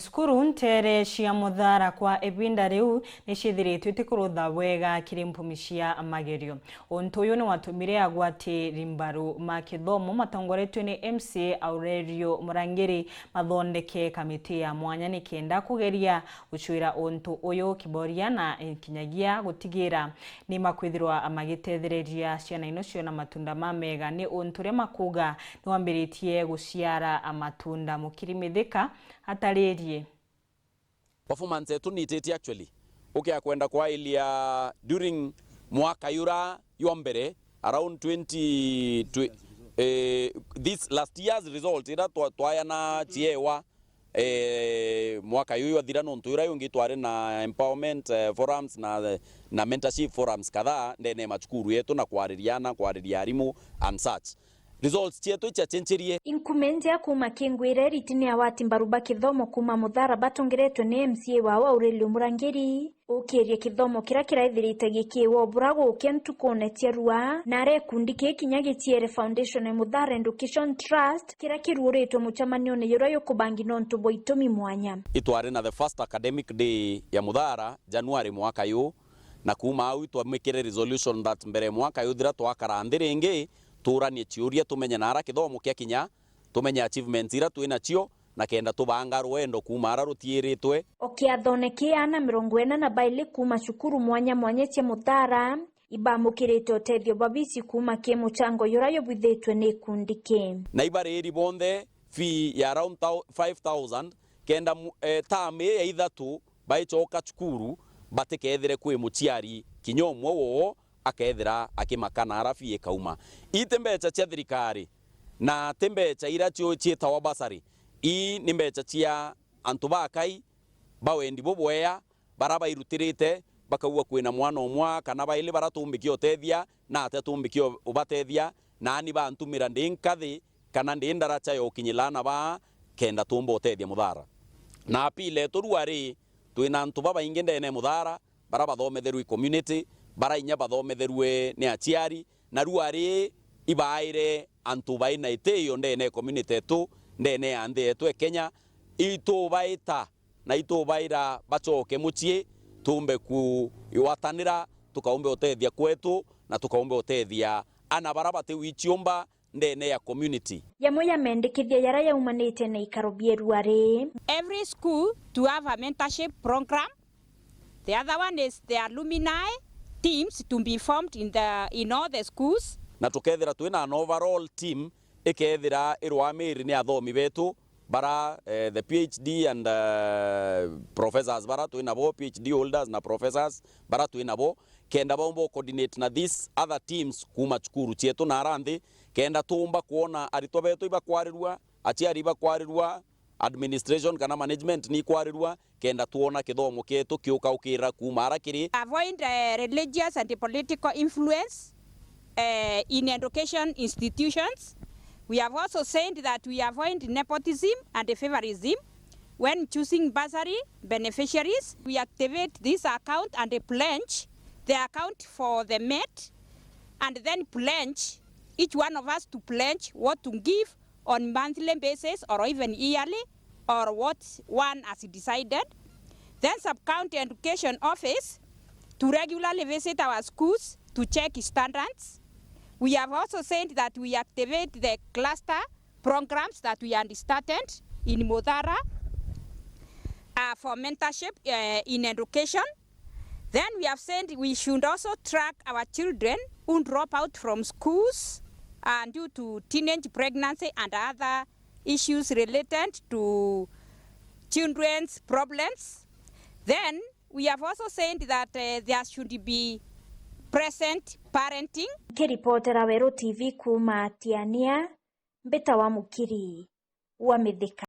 skuru NTEERE cia Muthara kwa ebinda riu nicithiritwe itikurutha wega kirimphumi cia magerio. Untu uyu ni watumire agwatiri mbaru ma Kithomo matongoretwe ni MCA Aurelio Murangiri mathondeke kamiti ya mwanya nikenda kugeria gucuira untu uyu kiboria na kinyagia gutigira ni makwithirwa magitethereria ciana ino ciona matunda ma mega ni untu ria makuga ni wambiritie guciara amatunda mukirimithika hataririe. Performance yetu ni tete actually. Okay, kwenda kwa ilia during mwaka yura yombere around 20 this last year's result ira twaya na KWEWA mwaka yuyo thira no ntura yungi tware na empowerment forums na mentorship forums kadhaa ndene machukuru yetu na kwariria arimu and such. Results chetu cha chencherie inkumendia kuma kingwire ritini ya wati mbaruba Kithomo kuma Muthara batongeretwe ni MCA wa Aurelio Murangiri ukiria Kithomo kira kiraithirite gikiwa burago ukentukonetia rua na rekundi kinyagitiere foundation ya Muthara Education Trust kira kiruritwe muchamanio ne yura yokubangi nontu boitomi mwanya itware na the first academic day ya Muthara January mwaka yu na kuma au twamekere resolution that mbere mwaka yu thira twakarandiringi turanie ciuria tumenye nara Kithomo kia kinya tumenye achievements ira twina cio na kenda tubanga rwendo kumara rutieritwe okiathoneki ana 40 na baile kuma cukuru mwanya cia Muthara ibamukirite utethio babisi kuma ke muchango yurayo bwithitwe ni kundike na ibariri bonde fee ya around 5000 kenda tame ya ithatu baichoka cukuru batekethire kwi muciari kinyomwo wo akethira akimakana arafi ekauma itembecha cia thirikari na tembecha ira cio cietawa basari i nimbecha cia antu bakai bawendi bobweya baraba irutirite bakauwa kwina mwana omwa kana baile baratumbikio tethia na atatumbikio ubatethia na ani bantumira ndinkathi kana ndindaracha yo kinyilana ba kenda tumbo tethia Muthara na apile turuari twina antu baba ingi ndene Muthara baraba thometheru community barainya bathomethirwe ni aciari na ruari ibaire antu baina iteyo ndene community tu ndene ande yetu Kenya itu baita na itu baira bachoke mucie tumbe ku iwatanira tukaombe utethia kwetu na tukaombe utethia ana barabate wichiomba ndene ya community yamoya mendekithia yara yaumanite na ikarobie ruari. Every school to have a mentorship program. The other one is the alumni teams to be formed in all the schools. Na tukethira twina an overall team ikethira irwamiri ni athomi betu bara the PhD and professors bara twina bo PhD holders na professors bara twina bo kenda bombo coordinate na these other teams kuma chukuru chetu na arandi kenda tumba kuona arito betu ibakwarirwa aciari ibakwarirwa administration kana management ni kwarirwa kenda tuona Kithomo ketu kiuka ukira kumara kiri avoid religious and political influence in education institutions. We have also said that we avoid nepotism and favorism when choosing bursary beneficiaries. We activate this account and pledge the account for the MET and then pledge each one of us to pledge what to give on monthly basis or even yearly or what one has decided. Then sub-county education office to regularly visit our schools to check standards. We have also said that we activate the cluster programs that we had started in Muthara for mentorship in education. Then we have said we should also track our children who drop out from schools due to teenage pregnancy and other issues related to children's problems. Then we have also said that there should be present parenting. Kiripotera Wero TV kuma Tiania Mbeta wa Mukiri wa Mithika.